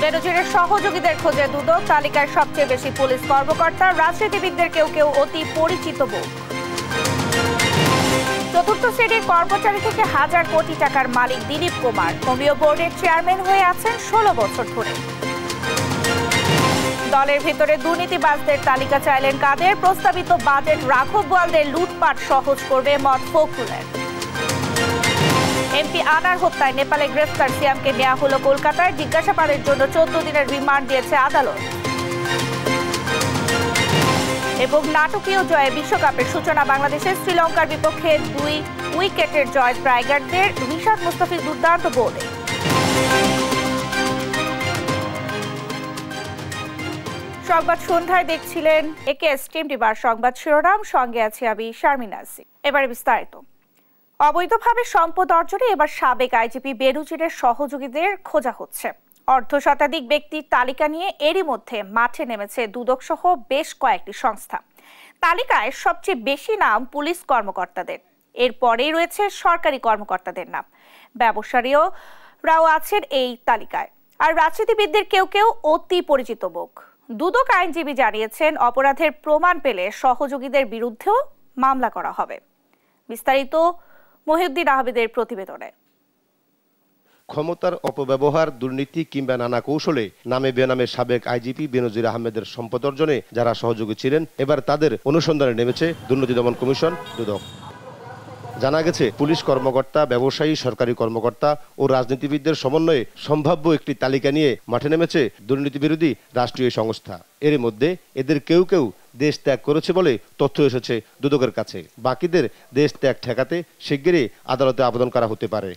বেনজিরের সহযোগীদের খোঁজে দুদক, তালিকায় সবচেয়ে বেশি পুলিশ কর্মকর্তা, রাজনীতিবিদদের কেউ কেউ অতি পরিচিত মুখ। চতুর্থ শ্রেণীর কর্মচারী থেকে হাজার কোটি টাকার মালিক দিলীপ কুমার, হোমিও বোর্ডের চেয়ারম্যান হয়ে আছেন ১৬ বছর ধরে। দলের ভিতরে দুর্নীতিবাজদের তালিকা চাইলেন কাদের, প্রস্তাবিত বাজেট রাঘব বোয়ালদের লুটপাট সহজ করবে মত ফখরুলের। এমপি আনার হত্যায় নেপালে গ্রেফতার সিয়ামকে নেওয়া হলো কলকাতায়, জিজ্ঞাসাবাদের জন্য ১৪ দিনের রিমান্ড দিয়েছে আদালত। এবং নাটকীয় জয়ে বিশ্বকাপের সূচনা বাংলাদেশের, শ্রীলঙ্কার বিপক্ষে ২ উইকেটের জয় টাইগারদের, রিশাদ মুস্তাফিজ দুর্দান্ত বোলিং। সংবাদ সন্ধ্যায় দেখছিলেন একেএস টিম টিভার সংবাদ শিরোনাম, সঙ্গে আছে আমি শারমিন নাসি। এবারে বিস্তারিত। অবৈধভাবে সম্পদ অর্জনে এবার সাবেক আইজিপি বেনজিরের সহযোগীদের খোঁজা হচ্ছে। অর্ধশতাধিক ব্যক্তির তালিকা নিয়ে এরই মধ্যে মাঠে নেমেছে দুদক সহ বেশ কয়েকটি সংস্থা। তালিকায় সবচেয়ে বেশি নাম পুলিশ কর্মকর্তাদের, এরপরেই রয়েছে সরকারি কর্মকর্তাদের নাম। ব্যবসায়ীরাও আছেন এই তালিকায়, আর রাজনীতিবিদদের কেউ কেউ অতি পরিচিত মুখ। দুদক আইনজীবী জানিয়েছেন, অপরাধের প্রমাণ পেলে সহযোগীদের বিরুদ্ধেও মামলা করা হবে। বিস্তারিত মহিউদ্দিন আহমেদের প্রতিবেদনে। ক্ষমতার অপব্যবহার, দুর্নীতি কিংবা নানা কৌশলে নামে বেনামে সাবেক আইজিপি বেনজির আহমেদের সম্পদ অর্জনে যারা সহযোগী ছিলেন, এবার তাদের অনুসন্ধানে নেমেছে দুর্নীতি দমন কমিশন দুদক। জানা গেছে, পুলিশ কর্মকর্তা, ব্যবসায়ী, সরকারি কর্মকর্তা ও রাজনীতিবিদদের সমন্বয়ে সম্ভাব্য একটি তালিকা নিয়ে মাঠে নেমেছে দুর্নীতি বিরোধী রাষ্ট্রীয় সংস্থা। এর মধ্যে এদের কেউ কেউ দেশ ত্যাগ করেছে বলে তথ্য এসেছে দুদকের কাছে। বাকিদের দেশ ত্যাগ ঠেকাতে শিগগিরই আদালতে আবেদন করা হতে পারে।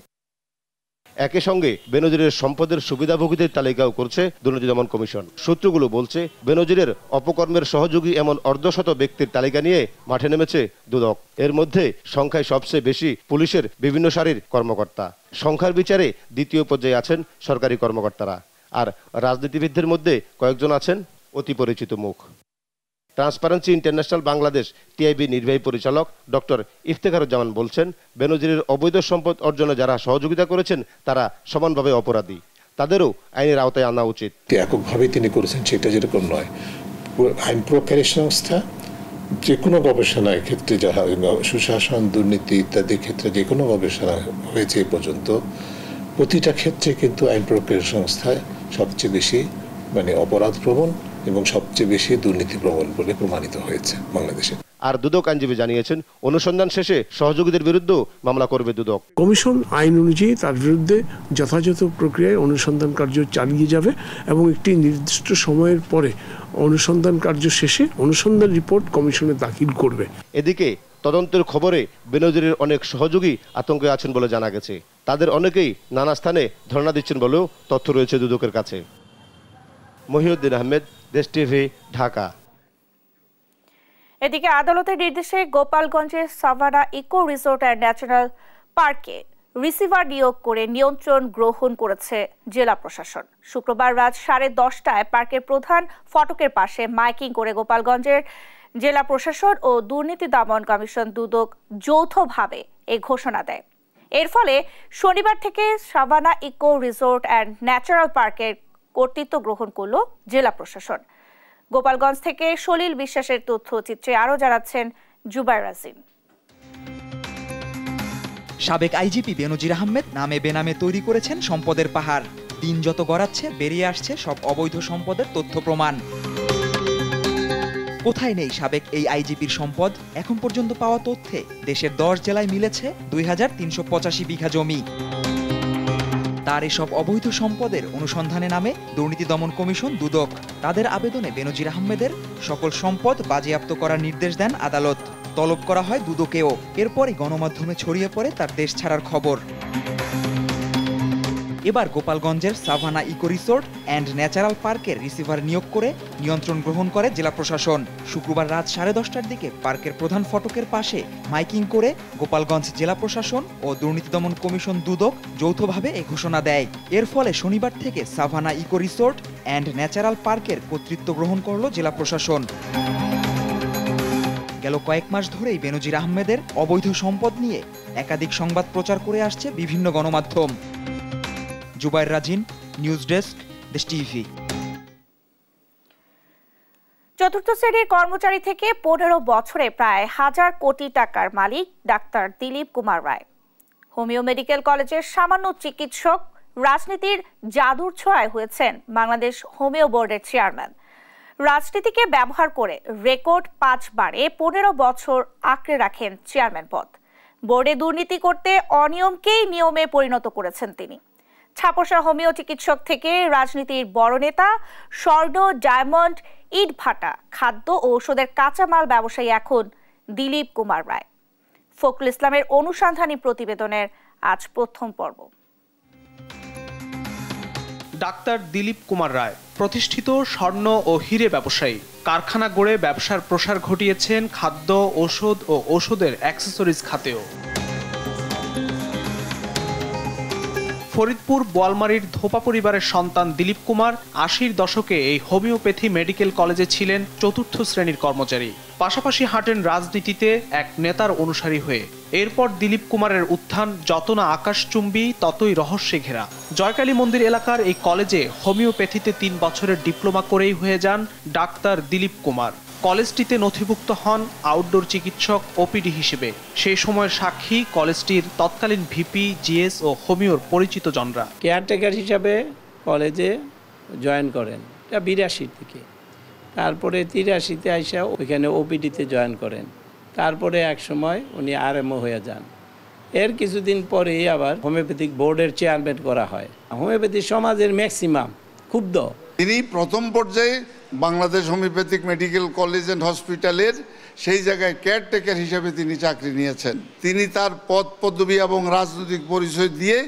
একই সঙ্গে বেনজিরের সম্পদের সুবিধাভোগীদের তালিকাও করছে দুর্নীতি দমন কমিশন। সূত্রগুলো বলছে, বেনজিরের অপকর্মের সহযোগী এমন অর্ধশত ব্যক্তির তালিকা নিয়ে মাঠে নেমেছে দুদক। এর মধ্যে সংখ্যায় সবচেয়ে বেশি পুলিশের বিভিন্ন সারির কর্মকর্তা। সংখ্যার বিচারে দ্বিতীয় পর্যায়ে আছেন সরকারি কর্মকর্তারা, আর রাজনীতিবিদদের মধ্যে কয়েকজন আছেন অতি পরিচিত মুখ। ট্রান্সপারেন্সি ইন্টারন্যাশনাল বাংলাদেশ টিআইবি নির্বাহী পরিচালক ডক্টর ইফতেখারুজ্জামান বলছেন, বেনজিরের অবৈধ সম্পদ অর্জনে যারা সহযোগিতা করেছেন তারা সমানভাবে অপরাধী, তাদেরও আইনের আওতায় আনা উচিত। এককভাবে তিনি করেছেন সেটা যেরকম নয়, আইন প্রয়োগকারী সংস্থা যে কোনো গবেষণার ক্ষেত্রে, যারা সুশাসন, দুর্নীতি ইত্যাদি ক্ষেত্রে যে কোনো গবেষণা হয়েছে এ পর্যন্ত, প্রতিটা ক্ষেত্রে কিন্তু আইন প্রয়োগকারী সংস্থায় সবচেয়ে বেশি অপরাধ প্রবণ এবং সবচেয়ে বেশি দুর্নীতি প্রবণ বলে প্রমাণিত হয়েছে বাংলাদেশে। আর দুদক আইনজীবী জানিয়েছেন, অনুসন্ধান শেষে সহযোগীদের বিরুদ্ধেও মামলা করবে দুদক। কমিশন আইন অনুযায়ী তার বিরুদ্ধে যথাযথ প্রক্রিয়ায় অনুসন্ধান কার্য চালিয়ে যাবে এবং একটি নির্দিষ্ট সময়ের পরে অনুসন্ধান কার্য শেষে অনুসন্ধান রিপোর্ট কমিশনে দাখিল করবে। এদিকে তদন্তের খবরে বেনজিরের অনেক সহযোগী আতঙ্কে আছেন বলে জানা গেছে। তাদের অনেকেই নানা স্থানে ধর্ণা দিচ্ছেন বলেও তথ্য রয়েছে দুদকের কাছে। মহিউদ্দিন আহমেদ, দেশ টিভি, ঢাকা। এদিকে আদালতের নির্দেশে গোপালগঞ্জের Savannah Eco Resort and Natural পার্কে রিসিভার নিয়োগ করে নিয়ন্ত্রণ গ্রহণ করেছে জেলা প্রশাসন। শুক্রবার রাত 10:30টায় পার্কের প্রধান ফটকের পাশে মাইকিং করে গোপালগঞ্জের জেলা প্রশাসন ও দুর্নীতি দমন কমিশন দুদক যৌথভাবে এই ঘোষণা দেয়। এর ফলে শনিবার থেকে Savannah Eco Resort and Natural পার্কের কর্তৃত্ব গ্রহণ করল জেলা প্রশাসন। গোপালগঞ্জ থেকে সলিল বিশ্বাসের তথ্যচিত্রে আরো জানাচ্ছেন জুবাইর রাজিম। সাবেক আইজিপি বেনজির আহমেদ নামে বেনামে তৈরি করেছেন সম্পদের পাহাড়। দিন যত গড়াচ্ছে বেরিয়ে আসছে সব অবৈধ সম্পদের তথ্য প্রমাণ। কোথায় নেই সাবেক এই আইজিপির সম্পদ? এখন পর্যন্ত পাওয়া তথ্যে দেশের 10 জেলায় মিলেছে 2385 বিঘা জমি। তার এসব অবৈধ সম্পদের অনুসন্ধানে নামে দুর্নীতি দমন কমিশন দুদক। তাদের আবেদনে বেনজির আহমেদের সকল সম্পদ বাজেয়াপ্ত করার নির্দেশ দেন আদালত। তলব করা হয় দুদকেও। এরপরই গণমাধ্যমে ছড়িয়ে পড়ে তার দেশ ছাড়ার খবর। এবার গোপালগঞ্জের Savannah Eco Resort and Natural পার্কের রিসিভার নিয়োগ করে নিয়ন্ত্রণ গ্রহণ করে জেলা প্রশাসন। শুক্রবার রাত 10:30টার দিকে পার্কের প্রধান ফটকের পাশে মাইকিং করে গোপালগঞ্জ জেলা প্রশাসন ও দুর্নীতি দমন কমিশন দুদক যৌথভাবে এই ঘোষণা দেয়। এর ফলে শনিবার থেকে Savannah Eco Resort and Natural পার্কের কর্তৃত্ব গ্রহণ করল জেলা প্রশাসন। গেল কয়েক মাস ধরেই বেনজির আহমেদের অবৈধ সম্পদ নিয়ে একাধিক সংবাদ প্রচার করে আসছে বিভিন্ন গণমাধ্যম। জুবাইর রাজিন, নিউজ ডেস্ক, দেশ টিভি। চতুর্থ শ্রেণীর কর্মচারী থেকে 15 বছরে প্রায় 1000 কোটি টাকার মালিক ডাক্তার দিলীপ কুমার রায়। হোমিও মেডিকেল কলেজের সামান্য চিকিৎসক রাজনীতির জাদুর ছোঁয়ায় হয়েছেন বাংলাদেশ হোমিও বোর্ডের চেয়ারম্যান। রাজনীতিকে ব্যবহার করে রেকর্ড 5 বারে 15 বছর আঁকড়ে রাখেন চেয়ারম্যান পদ। বোর্ডে দুর্নীতি করতে অনিয়মকেই নিয়মে পরিণত করেছেন তিনি। ছাপোষা হোমিও চিকিৎসক থেকে রাজনীতির বড় নেতা, স্বর্ণ, ডায়মন্ড, ইট ভাটা, খাদ্য ও ওষুধের কাঁচামাল ব্যবসায়ী এখন দিলীপ কুমার রায়। ফখরুল ইসলামের অনুসন্ধানী প্রতিবেদনের আজ প্রথম পর্ব। ডাক্তার দিলীপ কুমার রায় প্রতিষ্ঠিত স্বর্ণ ও হিরে ব্যবসায়ী। কারখানা গড়ে ব্যবসার প্রসার ঘটিয়েছেন খাদ্য, ওষুধ ও ওষুধের অ্যাক্সেসরিজ খাতেও। ফরিদপুর বোয়ালমারীর ধোপা পরিবারের সন্তান দিলীপ কুমার 80-র দশকে এই হোমিওপ্যাথি মেডিকেল কলেজে ছিলেন চতুর্থ শ্রেণীর কর্মচারী। পাশাপাশি হাঁটেন রাজনীতিতে এক নেতার অনুসারী হয়ে। এরপর দিলীপ কুমারের উত্থান যত না আকাশচুম্বী ততই রহস্যে ঘেরা। জয়কালী মন্দির এলাকার এই কলেজে হোমিওপ্যাথিতে 3 বছরের ডিপ্লোমা করেই হয়ে যান ডাক্তার দিলীপ কুমার। কলেজটিতে নথিভুক্ত হন আউটডোর চিকিৎসক ওপিডি হিসেবে। সেই সময়ের সাক্ষী কলেজটির তৎকালীন ভিপি, জিএস ও হোমিওর পরিচিত জনরা। কেয়ারটেকার হিসাবে কলেজে জয়েন করেন 82 থেকে, তারপরে 83-তে আইসা ওইখানে ওপিডিতে জয়েন করেন। তারপরে এক সময় উনি আরএমও হয়ে যান। এর কিছুদিন পরেই আবার হোমিওপ্যাথিক বোর্ডের চেয়ারম্যান করা হয়। হোমিওপ্যাথি সমাজের ম্যাক্সিমাম ক্ষুব্ধ। তিনি প্রথম পর্যায়ে Bangladesh homeopathic medical college and হসপিটালের সেই জায়গায় কেয়ারটেকার হিসেবে তিনি চাকরি নিয়েছেন। তিনি তার পদ পদবি এবং রাজনৈতিক পরিচয় দিয়ে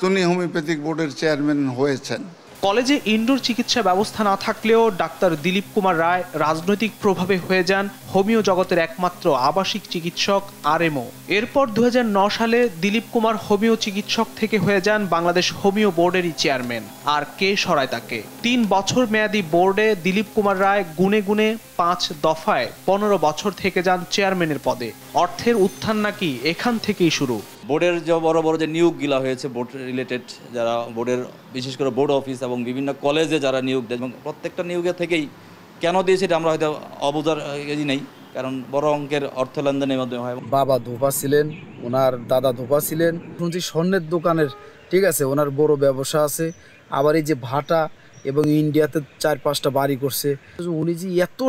তিনি হোমিওপ্যাথিক বোর্ডের চেয়ারম্যান হয়েছেন। কলেজে ইনডোর চিকিৎসা ব্যবস্থা না থাকলেও ডাক্তার দিলীপ কুমার রায় রাজনৈতিক প্রভাবে হয়ে যান হোমিও জগতের একমাত্র আবাসিক চিকিৎসক আরএমও। এরপর 2009 সালে দিলীপ কুমার হোমিও চিকিৎসক থেকে হয়ে যান বাংলাদেশ হোমিও বোর্ডেরই চেয়ারম্যান। আর কে সরায় তাকে? 3 বছর মেয়াদী বোর্ডে দিলীপ কুমার রায় গুনে গুনে 5 দফায় 15 বছর থেকে যান চেয়ারম্যানের পদে। অর্থের উত্থান নাকি এখান থেকেই শুরু। বোর্ডের যে বড় বড় যে নিয়োগগুলো হয়েছে বোর্ড রিলেটেড, যারা বোর্ডের বিশেষ করে বোর্ড অফিস এবং বিভিন্ন কলেজে যারা নিয়োগ দেয়, এবং প্রত্যেকটা নিয়োগে থেকেই কেন দিয়েছে এটা আমরা হয়তো অবুঝার নেই, কারণ বড় অঙ্কের অর্থ লেনদেনের মাধ্যমে হয়। বাবা ধোপা ছিলেন, ওনার দাদা ধোপা ছিলেন। শুনছি স্বর্ণের দোকানের, ঠিক আছে, ওনার বড় ব্যবসা আছে। আবার এই যে ভাটা এবং ইন্ডিয়াতে 4-5টা বাড়ি করছে। উনি যে এত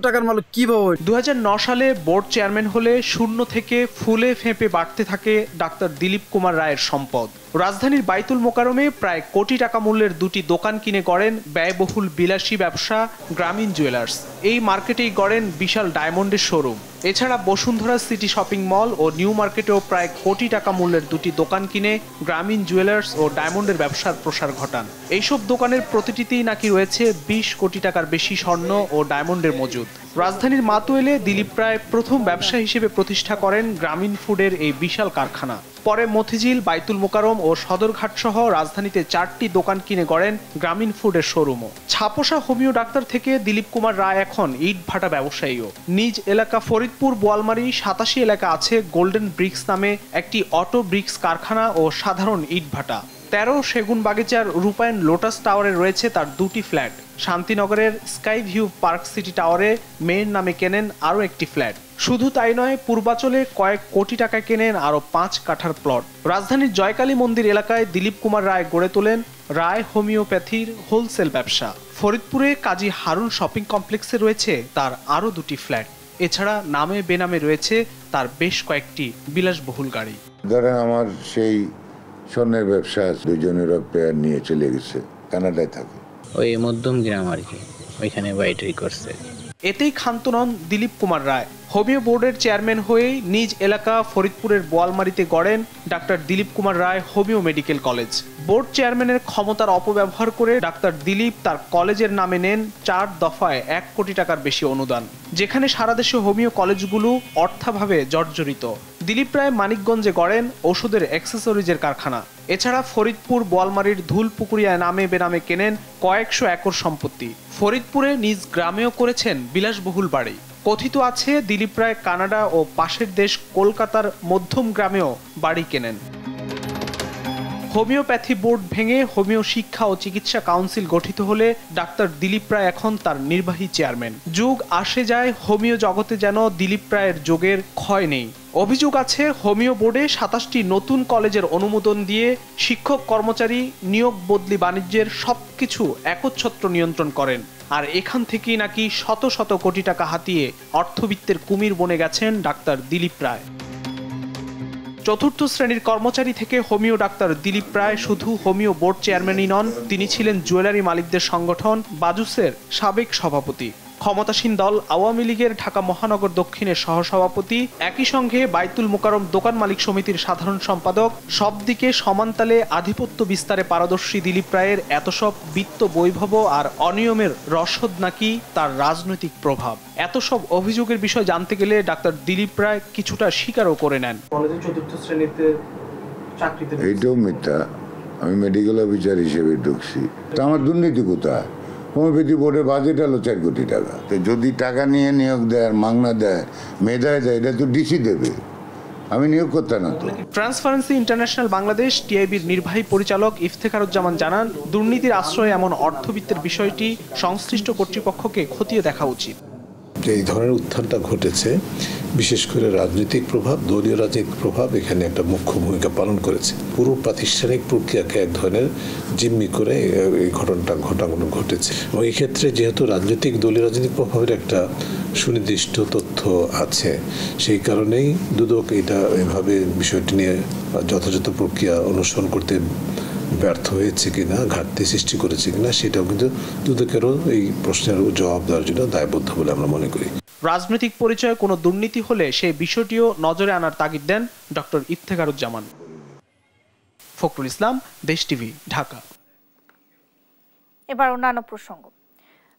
টাকার মালিক কিভাবে? 2009 সালে বোর্ড চেয়ারম্যান হলে শূন্য থেকে ফুলে ফেঁপে বাড়তে থাকে ডাক্তার দিলীপ কুমার রায়ের সম্পদ। রাজধানীর বাইতুল মোকারমে প্রায় কোটি টাকা মূল্যের 2টি দোকান কিনে গড়েন ব্যয়বহুল বিলাসী ব্যবসা গ্রামীণ জুয়েলার্স। এই মার্কেটেই গড়েন বিশাল ডায়মন্ডের শোরুম। এছাড়া বসুন্ধরা সিটি শপিং মল ও নিউ মার্কেটেও প্রায় কোটি টাকা মূল্যের 2টি দোকান কিনে গ্রামীণ জুয়েলার্স ও ডায়মন্ডের ব্যবসার প্রসার ঘটান। এইসব দোকানের প্রতিটিতেই নাকি রয়েছে 20 কোটি টাকার বেশি স্বর্ণ ও ডায়মন্ডের মজুদ। রাজধানীর মাতুয়েলে দিলীপ রায় প্রথম ব্যবসা হিসেবে প্রতিষ্ঠা করেন গ্রামীণ ফুডের এই বিশাল কারখানা। পরে মতিঝিল, বাইতুল মোকারম ও সদরঘাট সহ রাজধানীতে 4টি দোকান কিনে গড়েন গ্রামীণ ফুডের শোরুমও। ছাপোষা হোমিও ডাক্তার থেকে দিলীপ কুমার রায় এখন ইট ভাটা ব্যবসায়ীও। নিজ এলাকা ফরিদপুর বোয়ালমারী 87 এলাকা আছে গোল্ডেন ব্রিক্স নামে একটি অটো ব্রিক্স কারখানা ও সাধারণ ইট ভাটা। 13 সেগুন বাগিচার রূপায়ণ লোটাস টাওয়ারে রয়েছে তার 2টি ফ্ল্যাট। শান্তিনগরের স্কাই ভিউ পার্ক সিটি টাওয়ারে মেয়ের নামে কেনেন আরও একটি ফ্ল্যাট। শুধু তাই নয়, পূর্বাচলে কয়েক কোটি টাকায় কেনেন আরও 5 কাঠার প্লট। রাজধানীর জয়কালী মন্দির এলাকায় দিলীপ কুমার রায় গড়ে তোলেন রায় হোমিওপ্যাথির হোলসেল ব্যবসা। ফরিদপুরে কাজী হারুন শপিং কমপ্লেক্সে রয়েছে তার আরও 2টি ফ্ল্যাট। এছাড়া নামে বেনামে রয়েছে তার বেশ কয়েকটি বিলাসবহুল গাড়ি। ধরেন আমার সেই স্বর্ণের ব্যবসা 2 জন ইউরোপিয়ান নিয়ে চলে গেছে, কানাডায় থাকে, ওই মধ্যম গ্রাম আর কি, ওইখানে বাইটারি করছে। এতেই ক্ষান্ত নন দিলীপ কুমার রায়। হোমিও বোর্ডের চেয়ারম্যান হয়েই নিজ এলাকা ফরিদপুরের বোয়ালমারীতে গড়েন ডাক্তার দিলীপ কুমার রায় হোমিও মেডিকেল কলেজ। বোর্ড চেয়ারম্যানের ক্ষমতার অপব্যবহার করে ডাক্তার দিলীপ তার কলেজের নামে নেন 4 দফায় 1 কোটি টাকার বেশি অনুদান, যেখানে সারা দেশে হোমিও কলেজগুলো অর্থাভাবে জর্জরিত। দিলীপ রায় মানিকগঞ্জে গড়েন ওষুধের অ্যাক্সেসরিজের কারখানা। এছাড়া ফরিদপুর বোয়ালমারীর ধুলপুকুরিয়া নামে বেনামে কেনেন কয়েকশো একর সম্পত্তি। ফরিদপুরে নিজ গ্রামেও করেছেন বিলাসবহুল বাড়ি। কথিত আছে দিলীপ রায় কানাডা ও পাশের দেশ কলকাতার মধ্যম গ্রামেও বাড়ি কেনেন। হোমিওপ্যাথি বোর্ড ভেঙে হোমিও শিক্ষা ও চিকিৎসা কাউন্সিল গঠিত হলে ডাক্তার দিলীপ রায় এখন তার নির্বাহী চেয়ারম্যান। যুগ আসে যায়, হোমিও জগতে যেন দিলীপ রায়ের যোগের ক্ষয় নেই। অভিযোগ আছে হোমিও বোর্ডে ২৭টি নতুন কলেজের অনুমোদন দিয়ে শিক্ষক কর্মচারী নিয়োগ বদলি বাণিজ্যের সবকিছু একচ্ছত্র নিয়ন্ত্রণ করেন। আর এখান থেকেই নাকি শত শত কোটি টাকা হাতিয়ে অর্থবিত্তের কুমির বনে গেছেন ডাক্তার দিলীপ রায়। চতুর্থ শ্রেণীর কর্মচারী থেকে হোমিও ডাক্তার দিলীপ রায় শুধু হোমিও বোর্ড চেয়ারম্যানই নন, তিনি ছিলেন জুয়েলারি মালিকদের সংগঠন বাজুসের সাবেক সভাপতি, ক্ষমতাসীন দল আওয়ামী লীগের ঢাকা মহানগর দক্ষিণের সহসভাপতি, একই সঙ্গে বাইতুল মোকাররম দোকান মালিক সমিতির সাধারণ সম্পাদক। সব দিকে সমানতালে আধিপত্য বিস্তারে পারদর্শী দিলীপ রায়ের এত সব বিত্ত বৈভব আর অনিয়মের রসদ নাকি তার রাজনৈতিক প্রভাব। এত সব অভিযোগের বিষয় জানতে গেলে ডাক্তার দিলীপ রায় কিছুটা স্বীকারও করে নেন। কলেজে চতুর্থ শ্রেণীতে চাকরিতে এইটাও মিথ্যা, আমি মেডিকেল অফিসার হিসেবে ঢুকছি। আমার দুর্নীতি কোথায়? হোমিওপ্যাথি বোর্ডের বাজেট হলো ৪ কোটি টাকা। তো যদি টাকা নিয়ে নিয়োগ দেয়, মাগনা দেয়, মেধায় দেয়, এটা তো ডিসি দেবে, আমি নিয়োগ করতাম না। তো ট্রান্সপারেন্সি ইন্টারন্যাশনাল বাংলাদেশ টিআইবির নির্বাহী পরিচালক ইফতেখারুজ্জামান জানান, দুর্নীতির আশ্রয়ে এমন অর্থবিত্তের বিষয়টি সংশ্লিষ্ট কর্তৃপক্ষকে খতিয়ে দেখা উচিত। যে এই ধরনের উত্থানটা ঘটেছে, বিশেষ করে রাজনৈতিক প্রভাব, দলীয় রাজনৈতিক প্রভাব এখানে একটা মুখ্য ভূমিকা পালন করেছে। পুরো প্রাতিষ্ঠানিক প্রক্রিয়াকে এক ধরনের জিম্মি করে এই ঘটনাটা ঘটেছে। এবং এই ক্ষেত্রে যেহেতু দলীয় রাজনৈতিক প্রভাবের একটা সুনির্দিষ্ট তথ্য আছে, সেই কারণেই দুদক এটা এভাবে বিষয়টি নিয়ে যথাযথ প্রক্রিয়া অনুসরণ করতে ব্যর্থ হয়েছে কিনা, ঘাটতি সৃষ্টি করেছে কিনা, সেটাও কিন্তু দুদকেরও এই প্রশ্নের জবাব দেওয়ার জন্য দায়বদ্ধ বলে আমরা মনে করি। রাজনৈতিক পরিচয়ে কোনো দুর্নীতি হলে সেই বিষয়টিও নজরে আনার তাগিদ দেন ডক্টর ইফতেখারুজ্জামান। ফখরুল ইসলাম, দেশ টিভি, ঢাকা। এবার অন্যান্য প্রসঙ্গ।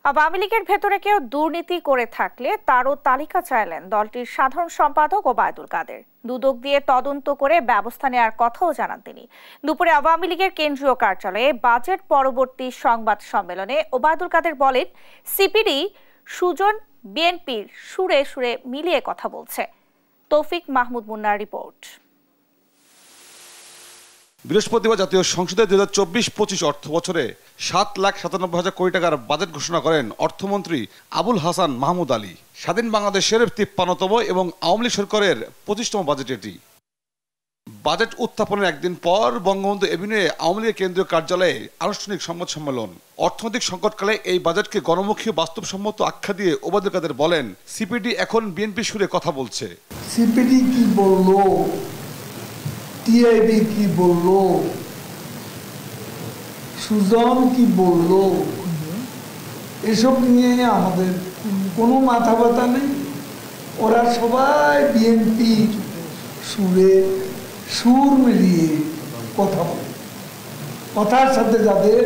আওয়ামী লীগের ভেতরে কেউ দুর্নীতি করে থাকলে তারও তালিকা চাইলেন দলটির সাধারণ সম্পাদক ওবায়দুল কাদের। দুদক দিয়ে তদন্ত করে ব্যবস্থা নেওয়ার কথাও জানান তিনি। দুপুরে আওয়ামী লীগের কেন্দ্রীয় কার্যালয়ে বাজেট পরবর্তী সংবাদ সম্মেলনে ওবায়দুল কাদের বলেন, সিপিডি সুজন বিএনপির সুরে সুরে মিলিয়ে কথা বলছে। তৌফিক মাহমুদ মুন্নার রিপোর্ট। বৃহস্পতিবার জাতীয় সংসদে ২০২৪-২৫ অর্থ বছরে ৭,৯৭,০০০ কোটি টাকার বাজেট ঘোষণা করেন অর্থমন্ত্রী আবুল হাসান মাহমুদ আলী। স্বাধীন বাংলাদেশের ৫৩তম এবং আওয়ামী লীগ সরকারের ২৫তম বাজেট এটি। বাজেট উত্থাপনের একদিন পর বঙ্গবন্ধু এভিনিউয়ে আওয়ামী লীগের কেন্দ্রীয় কার্যালয়ে আনুষ্ঠানিক সংবাদ সম্মেলন। অর্থনৈতিক সংকটকালে এই বাজেটকে গণমুখী বাস্তবসম্মত আখ্যা দিয়ে ওবায়দুল কাদের বলেন, সিপিডি এখন বিএনপি সুরে কথা বলছে। সিপিডি কি বললো, টিআইবি কি বললো, সুজন কি বললো, এসব নিয়ে আমাদের কোনো মাথা ব্যথা নেই। ওরা সবাই বিএনপি সুরে সুর মিলিয়ে কথা বলে। কথার সাথে যাদের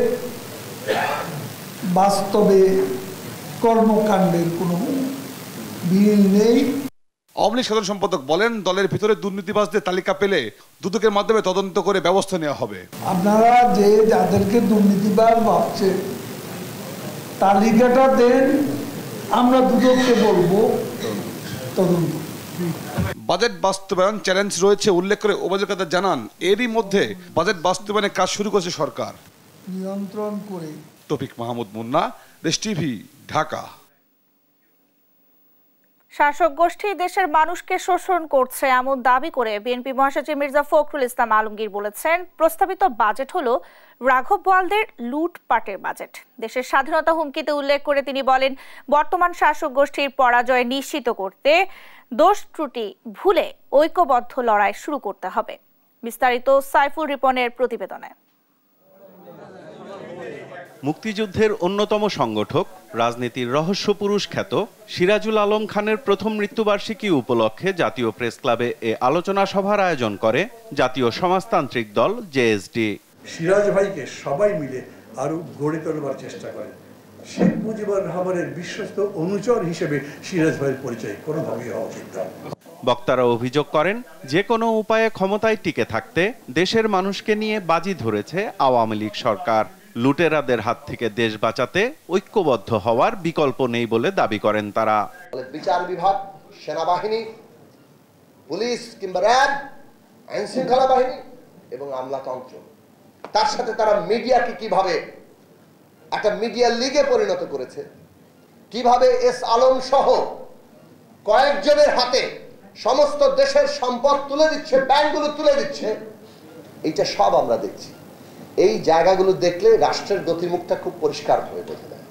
বাস্তবে কর্মকাণ্ডের কোনো মিল নেই। আওয়ামী লীগ সাধারণ সম্পাদক বলেন, দলের ভিতরে দুর্নীতিবাজদের তালিকা পেলে দুদকের মাধ্যমে তদন্ত করে ব্যবস্থা নেওয়া হবে। আপনারা যে যাদেরকে দুর্নীতিবাজ ভাবছে তালিকাটা দেন, আমরা দুদককে বলবো তদন্ত। বাজেট বাস্তবায়ন চ্যালেঞ্জ রয়েছে উল্লেখ করে ওবায়দুল কাদের জানান, এরই মধ্যে বাজেট বাস্তবায়নের কাজ শুরু করেছে সরকার। নিয়ন্ত্রণ করে। তৌফিক মাহমুদ মুন্না, দেশ টিভি, ঢাকা। শাসক গোষ্ঠী দেশের মানুষকে শোষণ করছে এমন দাবি করে বিএনপি মহাসচিব মির্জা ফখরুল ইসলাম আলমগীর বলেছেন, প্রস্তাবিত বাজেট হলো রাঘব বোয়ালদের লুটপাটের বাজেট। দেশের স্বাধীনতা হুমকিতে উল্লেখ করে তিনি বলেন, বর্তমান শাসক গোষ্ঠীর পরাজয় নিশ্চিত করতে দোষ ত্রুটি ভুলে ঐক্যবদ্ধ লড়াই শুরু করতে হবে। বিস্তারিত সাইফুল রিপনের প্রতিবেদনে। মুক্তিযুদ্ধের অন্যতম সংগঠক, রাজনীতির রহস্য পুরুষ খ্যাত সিরাজুল আলম খানের প্রথম মৃত্যুবার্ষিকী উপলক্ষে জাতীয় প্রেস ক্লাবে এ আলোচনা সভার আয়োজন করে জাতীয় সমাজতান্ত্রিক দল জেএসডি। সিরাজ ভাইকে সবাই মিলে আরো গড়ে তোলবার চেষ্টা করে। শেখ মুজিবুর রহমানের বিশ্বস্ত অনুচর হিসেবে সিরাজ ভাইয়ের পরিচয় কোনোভাবেই হওয়া উচিত নয়। বক্তারা অভিযোগ করেন, যে কোনো উপায়ে ক্ষমতায় টিকে থাকতে দেশের মানুষকে নিয়ে বাজি ধরেছে আওয়ামী লীগ সরকার। লুটেরাদের হাত থেকে দেশ বাঁচাতে ঐক্যবদ্ধ হওয়ার বিকল্প নেই বলে দাবি করেন তারা। বিচার বিভাগ, সেনাবাহিনী, পুলিশ কিংবা র্যাব, আইন শৃঙ্খলা বাহিনী এবং আমলাতন্ত্র তার সাথে তারা মিডিয়াকে কিভাবে একটা মিডিয়া লিগে পরিণত করেছে, কিভাবে এস আলম সহ কয়েকজনের হাতে সমস্ত দেশের সম্পদ তুলে দিচ্ছে, ব্যাংকগুলো তুলে দিচ্ছে, এইটা সব আমরা দেখছি। এই জায়গাগুলো দেখলে রাষ্ট্রের গতিমুখটা খুব পরিষ্কার হয়ে বোঝা যায়।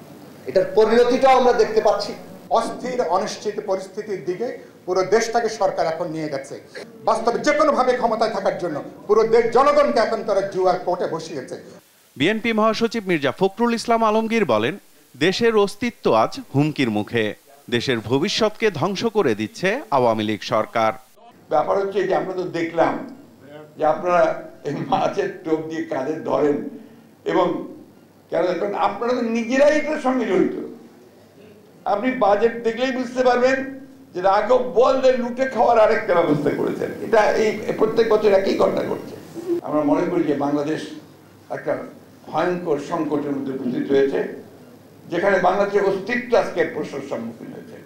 এটার পরিণতিটাও আমরা দেখতে পাচ্ছি। অস্থির অনিশ্চিত পরিস্থিতির দিকে পুরো দেশটাকে সরকার এখন নিয়ে গেছে। বাস্তবে যে কোনোভাবে ক্ষমতায় থাকার জন্য পুরো দেশ জনগণকে এখন তারা জুয়ার কোর্টে বসিয়েছে। বিএনপি মহাসচিব মির্জা ফখরুল ইসলাম আলমগীর বলেন, দেশের অস্তিত্ব আজ হুমকির মুখে। দেশের ভবিষ্যৎকে ধ্বংস করে দিচ্ছে আওয়ামী লীগ সরকার। ব্যাপার হচ্ছে যে আমরা তো দেখলাম যে আপনারা এই মাছের টোপ দিয়ে কাঁধে ধরেন, এবং কেন দেখুন আপনারা তো নিজেরাই এটার সঙ্গে জড়িত। আপনি বাজেট দেখলেই বুঝতে পারবেন যে রাঘব বলদের লুটে খাওয়ার আরেকটা ব্যবস্থা করেছেন। এটা এই প্রত্যেক বছর একই ঘটনা ঘটছে। আমরা মনে করি যে বাংলাদেশ একটা ভয়ঙ্কর সংকটের মধ্যে উপস্থিত হয়েছে, যেখানে বাংলাদেশের অস্তিত্ব আজকে প্রশ্নের সম্মুখীন হয়েছে।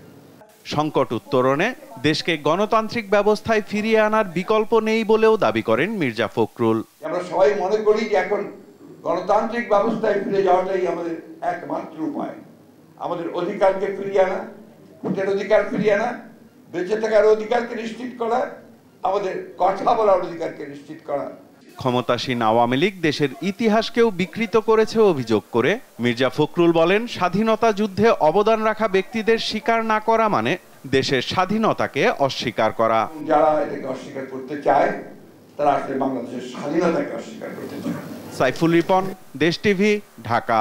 সংকট উত্তরণে দেশকে গণতান্ত্রিক ব্যবস্থায় ফিরিয়ে আনার বিকল্প নেই বলেও দাবি করেন মির্জা ফখরুল। আমরা সবাই মনে করি যে এখন গণতান্ত্রিক ব্যবস্থায় ফিরে যাওয়াটাই আমাদের একমাত্র উপায়। আমাদের অধিকারকে ফিরিয়ে আনা, ভোটের অধিকার ফিরিয়ে আনা, বেঁচে থাকার অধিকারকে নিশ্চিত করা, আমাদের কথা বলার অধিকারকে নিশ্চিত করা। ক্ষমতাসীন আওয়ামী লীগ দেশের ইতিহাসকেও বিকৃত করেছে অভিযোগ করে মির্জা ফখরুল বলেন, স্বাধীনতা যুদ্ধে অবদান রাখা ব্যক্তিদের স্বীকার না করা মানে দেশের স্বাধীনতাকে অস্বীকার করা। যারা এটাকে অস্বীকার করতে চায় তারা আসলে বাংলাদেশের স্বাধীনতাকে অস্বীকার করতে চায়। সাইফুল রিপন, দেশ টিভি, ঢাকা।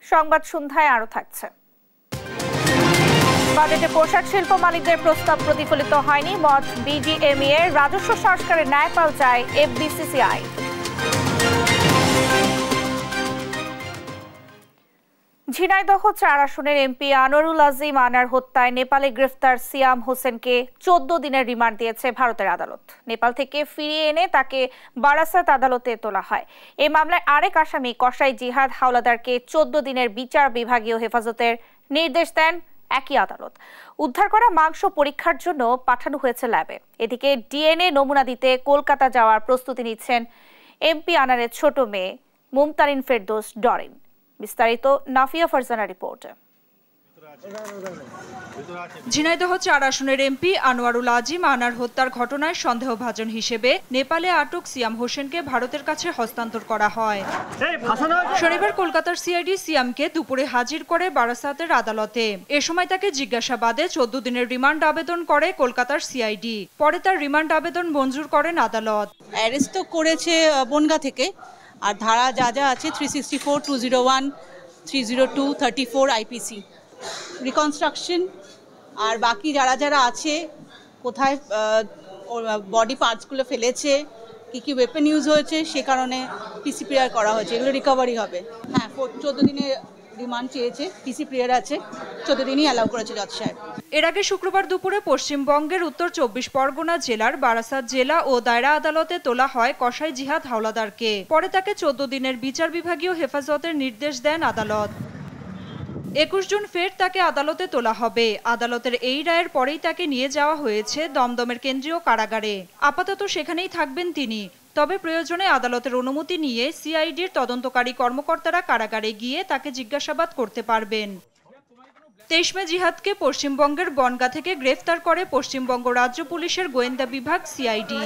সংবাদ সন্ধ্যায় আরো থাকছে। বাজেটে পোশাক শিল্প মালিকদের প্রস্তাব প্রতিফলিত হয়নি, মত বিজিএমইএ। রাজস্ব সংস্কারের ন্যায়পাল চায় এফবিসিসিআই। ঝিনাইদহ ৪ আসনের এমপি আনোয়ারুল আজিম আনার হত্যায় নেপালে গ্রেফতার সিয়াম হোসেনকে 14 দিনের রিমান্ড দিয়েছে ভারতের আদালত। নেপাল থেকে ফিরিয়ে এনে তাকে বারাসাত আদালতে তোলা হয়। এই মামলায় আরেক আসামি কসাই জিহাদ হাওলাদারকে 14 দিনের বিচার বিভাগীয় হেফাজতের নির্দেশ দেন একই আদালত। উদ্ধার করা মাংস পরীক্ষার জন্য পাঠানো হয়েছে ল্যাবে। এদিকে ডিএনএ নমুনা দিতে কলকাতা যাওয়ার প্রস্তুতি নিচ্ছেন এমপি আনারের ছোট মেয়ে মুমতারিন ফেরদৌস ডরিন। বিস্তারিত নাফিয়া ফারজানা রিপোর্টে। ঝিনাইদহ ৪ আসনের এমপি আনোয়ারুল আজিম আনার হত্যার ঘটনায় সন্দেহভাজন হিসেবে নেপালে আটক সিয়াম হোসেনকে ভারতের কাছে হস্তান্তর করা হয়। শনিবার কলকাতার সিআইডি সিয়ামকে দুপুরে হাজির করে বারাসাতের আদালতে। এ সময় তাকে জিজ্ঞাসাবাদে 14 দিনের রিমান্ড আবেদন করে কলকাতার সিআইডি। পরে তার রিমান্ড আবেদন মঞ্জুর করেন আদালত। অ্যারেস্ট করেছে বনগা থেকে, আর ধারা যা যা আছে 364, 201, 302, 34 আইপিসি, রিকনস্ট্রাকশন, আর বাকি যারা যারা আছে কোথায় বডি পার্টসগুলো ফেলেছে, কি ওয়েপন ইউজ হয়েছে, সে কারণে পিসি প্রেয়ার করা হয়েছে। এগুলো রিকভারি হবে। হ্যাঁ, 14 দিনের রিমান্ড চেয়েছে, পিসি প্রেয়ার আছে, 14 দিনই অ্যালাউ করেছে জজ সাহেব। এর আগে শুক্রবার দুপুরে পশ্চিমবঙ্গের উত্তর 24 পরগনা জেলার বারাসাত জেলা ও দায়রা আদালতে তোলা হয় কসাই জিহাদ হাওলাদারকে। পরে তাকে 14 দিনের বিচার বিভাগীয় হেফাজতের নির্দেশ দেন আদালত। 21 জুন ফের তাকে আদালতে তোলা হবে। আদালতের এই রায়ের পরেই তাকে নিয়ে যাওয়া হয়েছে দমদমের কেন্দ্রীয় কারাগারে। আপাতত সেখানেই থাকবেন তিনি। তবে প্রয়োজনে আদালতের অনুমতি নিয়ে সিআইডির তদন্তকারী কর্মকর্তারা কারাগারে গিয়ে তাকে জিজ্ঞাসাবাদ করতে পারবেন। 23 মে জিহাদকে পশ্চিমবঙ্গের বনগা থেকে গ্রেফতার করে পশ্চিমবঙ্গ রাজ্য পুলিশের গোয়েন্দা বিভাগ সিআইডি।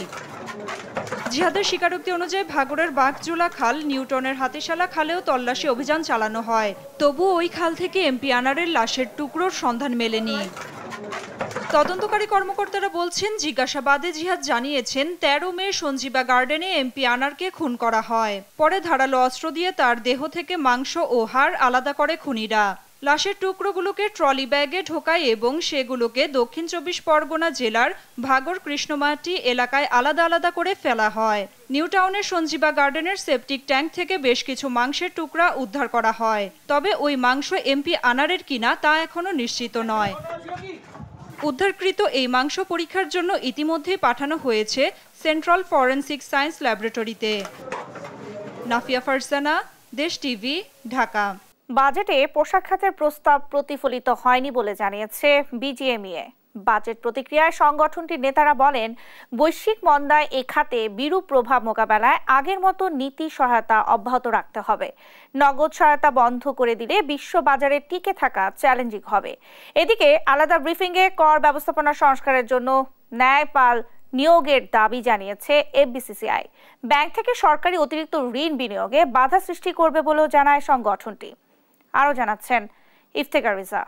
জিহাদের স্বীকারোক্তি অনুযায়ী ভাগড়ের বাঘজোলা খাল, নিউটনের হাতিশালা খালেও তল্লাশি অভিযান চালানো হয়। তবু ওই খাল থেকে এমপি আনারের লাশের টুকরোর সন্ধান মেলেনি। তদন্তকারী কর্মকর্তারা বলছেন, জিজ্ঞাসাবাদে জিহাদ জানিয়েছেন 13 মে সঞ্জীবা গার্ডেনে এমপি আনারকে খুন করা হয়। পরে ধারালো অস্ত্র দিয়ে তার দেহ থেকে মাংস ও হাড় আলাদা করে খুনিরা। লাশের টুকরোগুলোকে ট্রলি ব্যাগে ঢোকায় এবং সেগুলোকে দক্ষিণ 24 পরগনা জেলার ভাগড় কৃষ্ণমাটি এলাকায় আলাদা আলাদা করে ফেলা হয়। নিউ টাউনের সঞ্জীবা গার্ডেনের সেপটিক ট্যাঙ্ক থেকে বেশ কিছু মাংসের টুকরা উদ্ধার করা হয়। তবে ওই মাংস এমপি আনারের কিনা তা এখনো নিশ্চিত নয়। উদ্ধারকৃত এই মাংস পরীক্ষার জন্য ইতিমধ্যেই পাঠানো হয়েছে সেন্ট্রাল ফরেনসিক সায়েন্স ল্যাবরেটরিতে। নাফিয়া ফারজানা, দেশ টিভি, ঢাকা। বাজেটে পোশাক খাতের প্রস্তাব প্রতিফলিত হয়নি বলে জানিয়েছে বিজিএমইএ। বাজেট প্রতিক্রিয়ায় সংগঠনটির নেতারা বলেন, বৈশ্বিক মন্দায় এ খাতে বিরূপ প্রভাব মোকাবেলায় আগের মতো নীতি সহায়তা অব্যাহত রাখতে হবে। নগদ সহায়তা বন্ধ করে দিলে বিশ্ব বাজারে টিকে থাকা চ্যালেঞ্জিং হবে। এদিকে আলাদা ব্রিফিংয়ে কর ব্যবস্থাপনা সংস্কারের জন্য ন্যায়পাল নিয়োগের দাবি জানিয়েছে এফবিসিসিআই। ব্যাংক থেকে সরকারি অতিরিক্ত ঋণ বিনিয়োগে বাধা সৃষ্টি করবে বলেও জানায় সংগঠনটি। আরও জানাচ্ছেন ইফতেখার রিজা।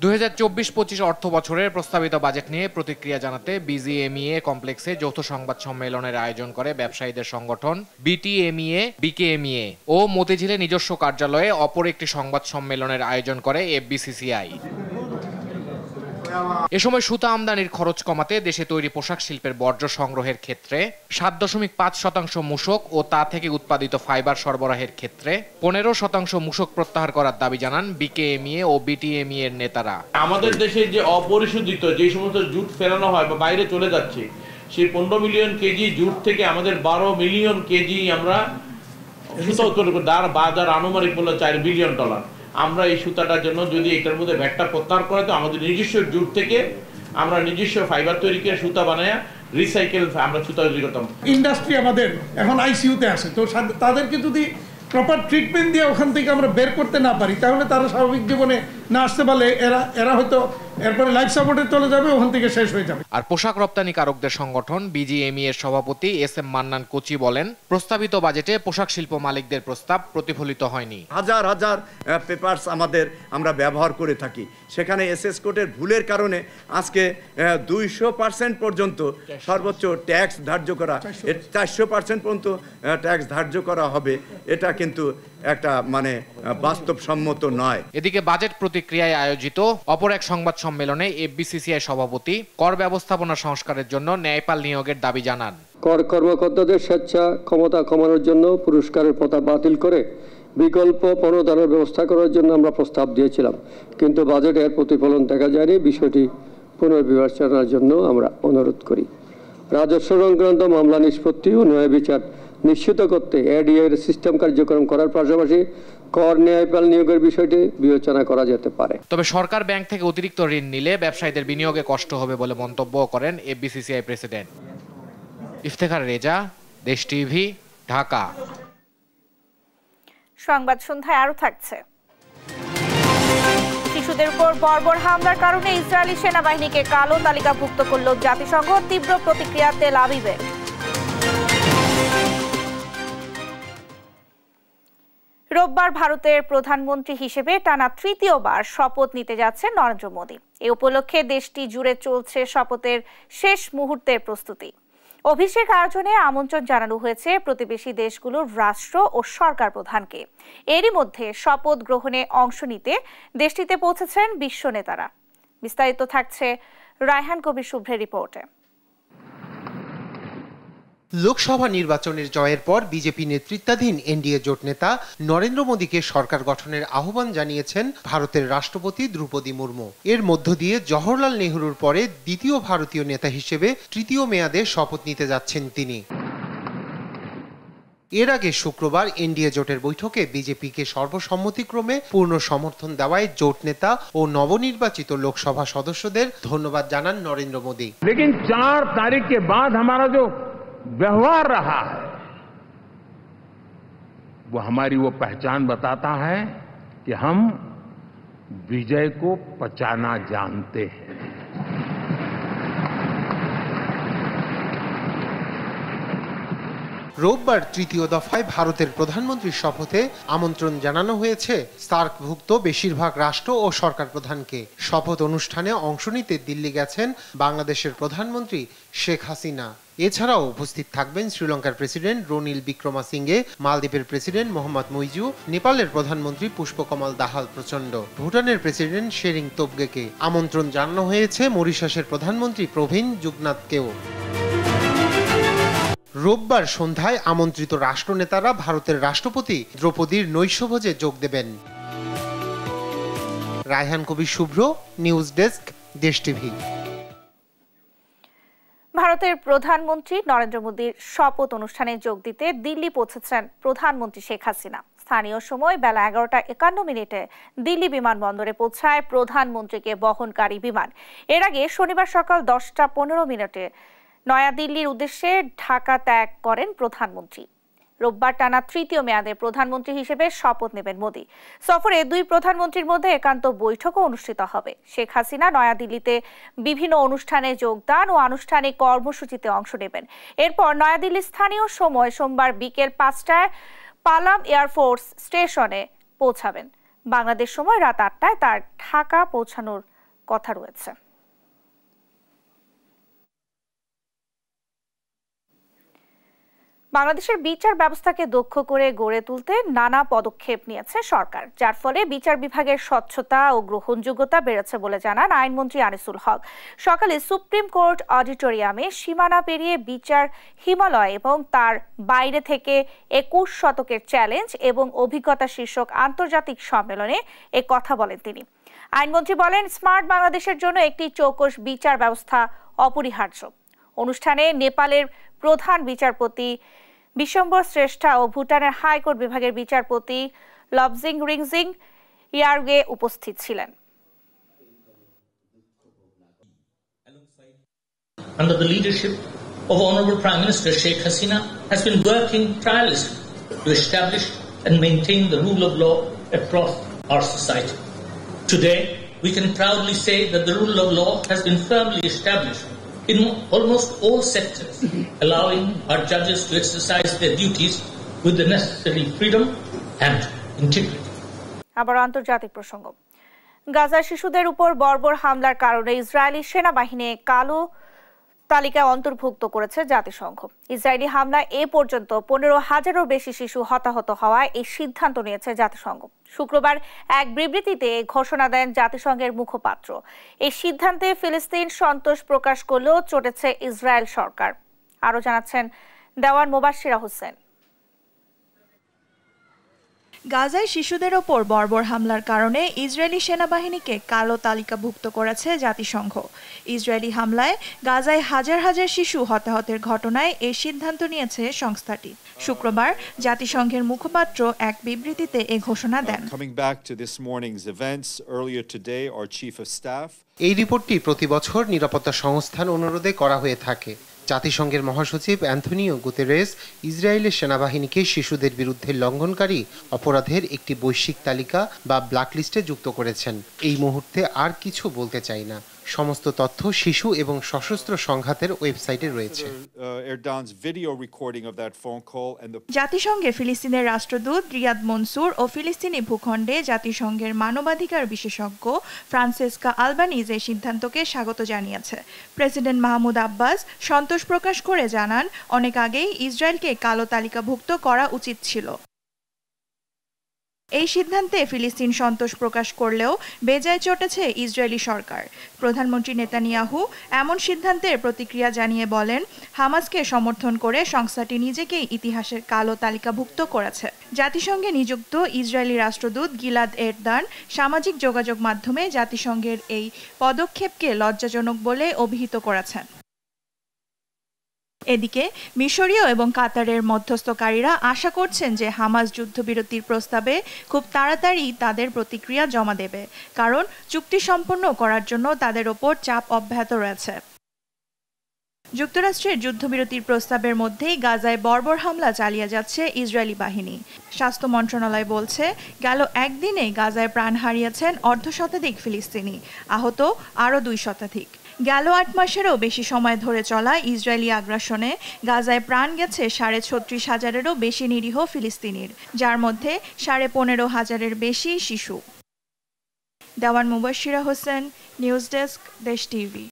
2024-25 অর্থ বছরের প্রস্তাবিত বাজেট নিয়ে প্রতিক্রিয়া জানাতে বিজিএমইএ কমপ্লেক্সে যৌথ সংবাদ সম্মেলনের আয়োজন করে ব্যবসায়ীদের সংগঠন বিটিএমইএ, বিকেএমইএ ও মতিঝিলে নিজস্ব কার্যালয়ে অপর একটি সংবাদ সম্মেলনের আয়োজন করে এফবিসিসিআই। এ সময় সুতা আমদানির খরচ কমাতে দেশে তৈরি পোশাক শিল্পের বর্জ্য সংগ্রহের ক্ষেত্রে 7.5% মূসক ও তা থেকে উৎপাদিত ফাইবার সরবরাহের ক্ষেত্রে 15% মূসক প্রত্যাহার করার দাবি জানান বিকেএমইএ ও বিটিএমইএ এর নেতারা। আমাদের দেশে যে অপরিশোধিত যে সমস্ত জুট ফেরানো হয় বা বাইরে চলে যাচ্ছে, সেই 15 মিলিয়ন কেজি জুট থেকে আমাদের 12 মিলিয়ন কেজি আমরা সুতা উৎপাদন করি, বাজার আনুমানিক মূল্য $4 বিলিয়ন। আমরা এই সুতাটার জন্য যদি এটার মধ্যে ব্যাগটা প্রত্যাহার করে, তো আমাদের নিজস্ব জুট থেকে আমরা নিজস্ব ফাইবার তৈরি করে সুতা বানায় রিসাইকেল আমরা সুতা তৈরি করতাম। ইন্ডাস্ট্রি আমাদের এখন আইসিইউতে আসে, তো তাদেরকে যদি প্রপার ট্রিটমেন্ট দিয়ে ওখান থেকে আমরা বের করতে না পারি, তাহলে তারা স্বাভাবিক জীবনে না আসতে পারলে এরা হয়তো এরপরে লাইফ সাপোর্টে চলে যাবে, ওখান থেকে শেষ হয়ে যাবে। আর পোশাক রপ্তানিকারকদের সংগঠন বিজিএমই এর সভাপতি এস.এম. মান্নান কোচি বলেন, প্রস্তাবিত বাজেটে পোশাক শিল্প মালিকদের প্রস্তাব প্রতিফলিত হয়নি। হাজার হাজার পেপারস আমরা ব্যবহার করে থাকি, সেখানে এসএস কোডের ভুলের কারণে আজকে 200% পর্যন্ত সর্বোচ্চ ট্যাক্স ধার্য করা, 400% পর্যন্ত ট্যাক্স ধার্য করা হবে, এটা কিন্তু একটা বাস্তবসম্মত নয়। এদিকে বাজেট প্রতিক্রিয়ায় আয়োজিত অপর এক সংবাদ সম্মেলনে এফবিসিসিআই সভাপতি কর ব্যবস্থাপনা সংস্কারের জন্য ন্যায়পাল নিয়োগের দাবি জানান। কর কর্মকর্তাদের স্বেচ্ছা ক্ষমতা কমানোর জন্য পুরস্কারের প্রথা বাতিল করে বিকল্প পণ্যদানের ব্যবস্থা করার জন্য আমরা প্রস্তাব দিয়েছিলাম, কিন্তু বাজেটের প্রতিফলন দেখা যায়নি। বিষয়টি পুনর্বিবেচনার জন্য আমরা অনুরোধ করি। রাজস্ব সংক্রান্ত মামলা নিষ্পত্তি ও ন্যায় বিচার নিশ্চিত করতে এডিআর সিস্টেম কার্যক্রম করার পাশাপাশি কর ন্যায়পাল নিয়োগের বিষয়টি বিবেচনা করা যেতে পারে। তবে সরকার ব্যাংক থেকে অতিরিক্ত ঋণ নিলে ব্যবসায়ীদের বিনিয়োগে কষ্ট হবে বলে মন্তব্য করেন এফবিসিসিআই প্রেসিডেন্ট। ইফতেখার রেজা, দেশ টিভি, ঢাকা। সংবাদ সন্ধ্যায় আরো থাকছে। শিশুদের উপর বর্বর হামলার কারণে ইসরায়েলি সেনাবাহিনীকে কালো তালিকাভুক্ত করল জাতিসংঘ, তীব্র প্রতিক্রিয়া তেল আবিবের। রোববার ভারতের প্রধানমন্ত্রী হিসেবে টানা তৃতীয়বার শপথ নিতে যাচ্ছেন নরেন্দ্র মোদী। এ উপলক্ষে দেশটি জুড়ে চলছে শপথের শেষ মুহূর্তের প্রস্তুতি। অভিষেক আয়োজনে আমন্ত্রণ জানানো হয়েছে প্রতিবেশী দেশগুলোর রাষ্ট্র ও সরকার প্রধানকে। এরই মধ্যে শপথ গ্রহণে অংশ নিতে দেশটিতে পৌঁছেছেন বিশ্ব নেতারা। বিস্তারিত থাকছে রায়হান কবির শুভ্রের রিপোর্টে। লোকসভা নির্বাচনের জয়ের পর বিজেপি নেতৃত্বাধীন এনডিএ জোট নেতা নরেন্দ্র মোদীকে সরকার গঠনের আহ্বান জানিয়েছেন ভারতের রাষ্ট্রপতি দ্রৌপদী মুর্মু। এর মধ্য দিয়ে জওহরলাল নেহরুর পরে দ্বিতীয় ভারতীয় নেতা হিসেবে তৃতীয় মেয়াদে শপথ নিতে যাচ্ছেন তিনি। এর আগে শুক্রবার এনডিএ জোটের বৈঠকে বিজেপিকে সর্বসম্মতিক্রমে পূর্ণ সমর্থন দেওয়ায় জোট নেতা ও নবনির্বাচিত লোকসভা সদস্যদের ধন্যবাদ জানান নরেন্দ্র মোদী। लेकिन 4 तारीख के बाद हमारा जो व्यवहार रहा है वो हमारी वो पहचान बताता है कि हम विजय को पचाना जानते हैं। রোববার তৃতীয় দফায় ভারতের প্রধানমন্ত্রীর শপথে আমন্ত্রণ জানানো হয়েছে সার্কভুক্ত বেশিরভাগ রাষ্ট্র ও সরকার প্রধানকে। শপথ অনুষ্ঠানে অংশ নিতে দিল্লি গেছেন বাংলাদেশের প্রধানমন্ত্রী শেখ হাসিনা। এছাড়াও উপস্থিত থাকবেন শ্রীলঙ্কার প্রেসিডেন্ট রনিল বিক্রমাসিঙ্গে, মালদ্বীপের প্রেসিডেন্ট মোহাম্মদ মুইজু, নেপালের প্রধানমন্ত্রী পুষ্পকমল দাহাল প্রচন্ড, ভুটানের প্রেসিডেন্ট শেরিং তোবগেকে। আমন্ত্রণ জানানো হয়েছে মরিশাসের প্রধানমন্ত্রী প্রবীণ যুগনাথকেও। রোববার সন্ধ্যায় আমন্ত্রিত রাষ্ট্রনেতারা ভারতের রাষ্ট্রপতি দ্রৌপদীর নৈশভোজে যোগ দেবেন। রায়হান কবির শুভ্র, নিউজ ডেস্ক, দেশ টিভি। ভারতের প্রধানমন্ত্রী নরেন্দ্র মোদীর শপথ অনুষ্ঠানে যোগ দিতে দিল্লি পৌঁছেছেন প্রধানমন্ত্রী শেখ হাসিনা। স্থানীয় সময় বেলা 11:51 দিল্লি বিমানবন্দরে পৌঁছায় প্রধানমন্ত্রীকে বহনকারী বিমান। এর আগে শনিবার সকাল 10:15 নয়াদিল্লির উদ্দেশ্যে ঢাকা ত্যাগ করেন প্রধানমন্ত্রী। রোববার টানা তৃতীয় মেয়াদে প্রধানমন্ত্রী হিসেবে শপথ নেবেন মোদি। সফরে দুই প্রধানমন্ত্রীর মধ্যে একান্ত বৈঠকও অনুষ্ঠিত হবে। শেখ হাসিনা নয়াদিল্লিতে বিভিন্ন অনুষ্ঠানে যোগদান ও আনুষ্ঠানিক কর্মসূচিতে অংশ নেবেন। এরপর নয়াদিল্লি স্থানীয় সময় সোমবার বিকেল 5টায় পালাম এয়ারফোর্স স্টেশনে পৌঁছাবেন। বাংলাদেশ সময় রাত 8টায় তার ঢাকা পৌঁছানোর কথা রয়েছে। বাংলাদেশের বিচার ব্যবস্থাকে দক্ষ করে গড়ে তুলতে নানা পদক্ষেপ নিয়েছে সরকার, যার ফলে বিচার বিভাগের স্বচ্ছতা ও গ্রহণযোগ্যতা বেড়েছে বলে জানান আইনমন্ত্রী আনিসুল হক। সকালে সুপ্রিম কোর্ট অডিটোরিয়ামে সীমানা পেরিয়ে বিচার হিমালয় এবং তার বাইরে থেকে 21 শতকের চ্যালেঞ্জ এবং অভিজ্ঞতা শীর্ষক আন্তর্জাতিক সম্মেলনে এ কথা বলেন তিনি। আইনমন্ত্রী বলেন, স্মার্ট বাংলাদেশের জন্য একটি চৌকস বিচার ব্যবস্থা অপরিহার্য। অনুষ্ঠানে নেপালের প্রধান বিচারপতি বিশ্বম্বর শ্রেষ্ঠা ও ভুটানের হাইকোর্ট বিভাগের বিচারপতি লবজিং রিংজিং ইয়ারগে উপস্থিত ছিলেন। Under the leadership of Honorable Prime Minister Sheikh Hasina has been working tirelessly to establish and maintain the rule of law across our society. Today, we can proudly say that the rule of law has been firmly established in almost all sectors, allowing our judges to exercise their duties with the necessary freedom and integrity. আবার আন্তর্জাতিক প্রসঙ্গ। গাজার শিশুদের উপর বর্বর হামলার কারণে Israeli সেনাবাহিনী কালো তালিকায় অন্তর্ভুক্ত করেছে জাতিসংঘ। ইসরায়েলি হামলায় এ পর্যন্ত 15,000-এরও বেশি শিশু হতাহত হওয়ায় এই সিদ্ধান্ত নিয়েছে জাতিসংঘ। শুক্রবার এক বিবৃতিতে ঘোষণা দেন জাতিসংঘের মুখপাত্র। এই সিদ্ধান্তে ফিলিস্তিন সন্তোষ প্রকাশ করলেও চটেছে ইসরায়েল সরকার। আরও জানাচ্ছেন দেওয়ান মুবাশশিরা হোসেন। গাজায় শিশুদের ওপর বর্বর হামলার কারণে ইসরায়েলি সেনাবাহিনীকে কালো তালিকাভুক্ত করেছে জাতিসংঘ। ইসরায়েলি হামলায় গাজায় হাজার হাজার শিশু হতাহতের ঘটনায় এই সিদ্ধান্ত নিয়েছে সংস্থাটি। শুক্রবার জাতিসংঘের মুখপাত্র এক বিবৃতিতে এ ঘোষণা দেন। এই রিপোর্টটি প্রতি বছর নিরাপত্তা সংস্থার অনুরোধে করা হয়ে থাকে। জাতিসংঘের মহাসচিব অ্যান্থনিও গুতেরেস ইসরায়েলের সেনাবাহিনীকে শিশুদের বিরুদ্ধে লঙ্ঘনকারী অপরাধের একটি বৈশ্বিক তালিকা বা ব্ল্যাকলিস্টে যুক্ত করেছেন। এই মুহূর্তে আর কিছু বলতে চাই না। সমস্ত তথ্য শিশু এবং সশস্ত্র সংঘাতের ওয়েবসাইটে রয়েছে। জাতিসংঘে ফিলিস্তিনের রাষ্ট্রদূত রিয়াদ মনসুর ও ফিলিস্তিনি ভূখণ্ডে জাতিসংঘের মানবাধিকার বিশেষজ্ঞ ফ্রান্সেসকা আলবানিজ এই সিদ্ধান্তকে স্বাগত জানিয়েছে। প্রেসিডেন্ট মাহমুদ আব্বাস সন্তোষ প্রকাশ করে জানান, অনেক আগেই ইসরায়েলকে কালো তালিকাভুক্ত করা উচিত ছিল। এই সিদ্ধান্তে ফিলিস্তিন সন্তোষ প্রকাশ করলেও বেজায় চটেছে ইসরায়েলি সরকার। প্রধানমন্ত্রী নেতানিয়াহু এমন সিদ্ধান্তের প্রতিক্রিয়া জানিয়ে বলেন, হামাসকে সমর্থন করে সংস্থাটি নিজেকেই ইতিহাসের কালো তালিকাভুক্ত করেছে। জাতিসংঘে নিযুক্ত ইসরায়েলি রাষ্ট্রদূত গিলাদ এরদান সামাজিক যোগাযোগ মাধ্যমে জাতিসংঘের এই পদক্ষেপকে লজ্জাজনক বলে অভিহিত করেছেন। এদিকে মিশরীয় এবং কাতারের মধ্যস্থকারীরা আশা করছেন যে হামাস যুদ্ধবিরতির প্রস্তাবে খুব তাড়াতাড়ি তাদের প্রতিক্রিয়া জমা দেবে, কারণ চুক্তি সম্পন্ন করার জন্য তাদের ওপর চাপ অব্যাহত রয়েছে। যুক্তরাষ্ট্রের যুদ্ধবিরতির প্রস্তাবের মধ্যেই গাজায় বর্বর হামলা চালিয়ে যাচ্ছে ইসরায়েলি বাহিনী। স্বাস্থ্য মন্ত্রণালয় বলছে, গেল একদিনে গাজায় প্রাণ হারিয়েছেন 1/2 ফিলিস্তিনি, আহত আরও 2 শতাধিক। গেল 8 মাসেরও বেশি সময় ধরে চলা ইসরায়েলি আগ্রাসনে গাজায় প্রাণ গেছে 36,500-এরও বেশি নিরীহ ফিলিস্তিনির, যার মধ্যে 15,500-এর বেশি শিশু। দেওয়ান মুবাশশিরা হোসেন, নিউজ ডেস্ক, দেশ টিভি।